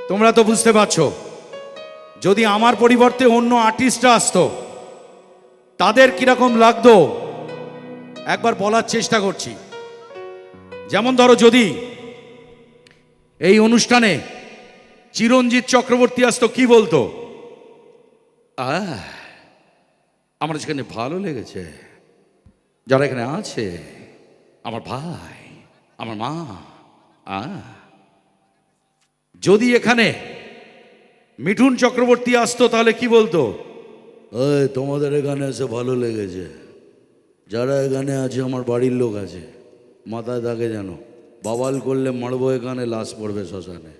তোমরা তো বুঝতে পারছো, যদি আমার পরিবর্তে অন্য আর্টিস্টরা আসতো তাদের কিরকম লাগতো একবার বলার চেষ্টা করছি। যেমন ধরো, যদি এই অনুষ্ঠানে চিরঞ্জিত চক্রবর্তী আসতো, কি বলতো? আমার সেখানে ভালো লেগেছে, যারা এখানে আছে, আমার ভাই, আমার মা। যদি এখানে মিঠুন চক্রবর্তী আসতো তাহলে কি বলতো? তোমাদের এখানে এসে ভালো লেগেছে, যারা এখানে আছে আমার বাড়ির লোক আছে, মাথায় থাকে যেন বাবাল করলে মারবো, এখানে লাশ পড়বে শ্মশানে।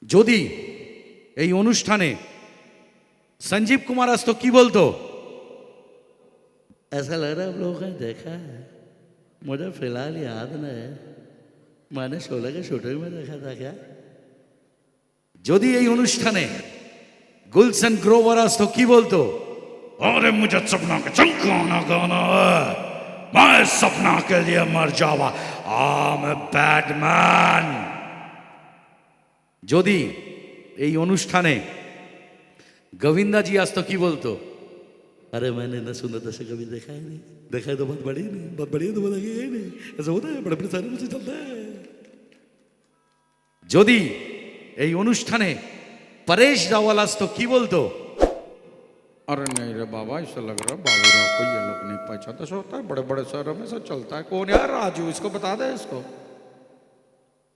যদি এই অনুষ্ঠানে সঞ্জীব কুমার আসতো, কি বলতো? ऐसा लग रहा है आप लोगों ने देखा है, मुझे फिलहाल याद नहीं है, मैंने शोले के शूटिंग में देखा था क्या। যদি এই অনুষ্ঠানে গুলশন গ্রোভার আসতো, কি বলতো? अरे मुझे सपना का चमकाना गाना है, मैं सपना के लिए मर जावा, आई एम ए बैटमैन। যদি এই অনুষ্ঠানে গোবিন্দাজি আসতো, কি বলতো? अरे मैंने न सुंदरता से कभी देखा ही नहीं, देखा है तो बहुत बढ़िया नहीं, बहुत बढ़िया तो बोला ही नहीं, ऐसा होता है, बड़े बड़े सारे मुझे चलता है। যদি এই অনুষ্ঠানে পরেশ রাওয়াল আসতো, কি বলতো? अरे नहीं रे बाबा, ऐसा लग रहा है बाबूराव को ये लोग नहीं पहचानता, ऐसा होता है बड़े बड़े शहरों में सब चलता है। कौन यार राजू, इसको बता दे इसको।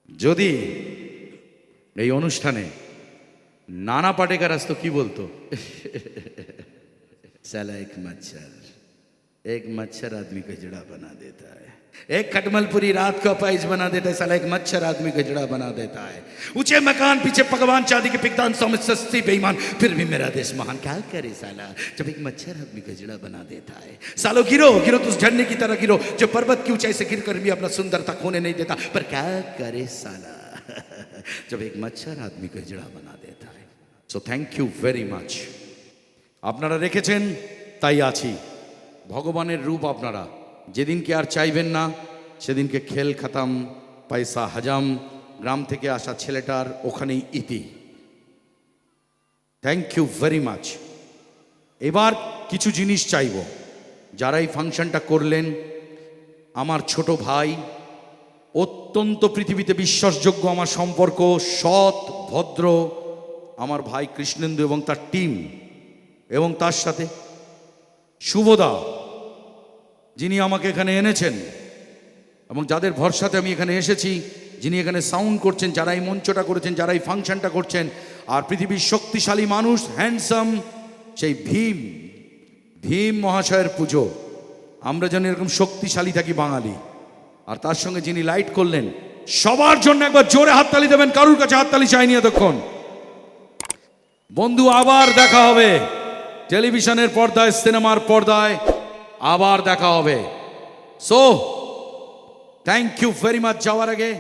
যদি এই অনুষ্ঠানে নানা পাটেকার আসতো, কি বলতো? साला एक मच्छर आदमी को जड़ा बना देता है, एक खटमल पूरी रात को अपाइज बना देता है, साला एक मच्छर आदमी को जड़ा बना देता है। ऊंचे मकान पीछे पकवान चांदी के पिकदान समझ सस्ती बेईमान, फिर भी मेरा देश महान। क्या करे साला जब एक मच्छर आदमी को जड़ा बना देता है। सालो गिरो गिरो तो उस झरने की तरह गिरो जो पर्वत की ऊंचाई से गिर कर भी अपना सुंदरता खोने नहीं देता, पर क्या करे साला जब एक मच्छर आदमी को जड़ा बना देता है। So thank you very much. আপনারা রেখেছেন তাই আছি। ভগবানের রূপ আপনারা। যেদিনকে আর চাইবেন না সেদিনকে খেল খতম, পয়সা হজম, গ্রাম থেকে আসা ছেলেটার ওখানেই ইতি। Thank you very much. এবার কিছু জিনিস চাইব। যারা এই ফাংশনটা করলেন, আমার ছোট ভাই, অত্যন্ত পৃথিবীতে বিশ্বাসযোগ্য আমার সম্পর্ক, সৎ ভদ্র আমার ভাই কৃষ্ণেন্দু এবং তার টিম, এবং তার সাথে শুভদা, যিনি আমাকে এখানে এনেছেন এবং যাদের ভরসাতে আমি এখানে এসেছি, যিনি এখানে সাউন্ড করছেন, যারা এই মঞ্চটা করেছেন, যারা এই ফাংশনটা করছেন, আর পৃথিবীর শক্তিশালী মানুষ, হ্যান্ডসাম সেই ভীম মহাশয়ের পুজো। আমরা যেন এরকম শক্তিশালী থাকি বাঙালি। আর তার সঙ্গে যিনি লাইট করলেন, সবার জন্য একবার জোরে হাততালি দেবেন। কারুর কাছে হাততালি চাইনি এতক্ষণ। বন্ধু, আবার দেখা হবে টেলিভিশনের পর্দায়, সিনেমার পর্দায় আবার দেখা হবে। So thank you very much. যাওয়ার আগে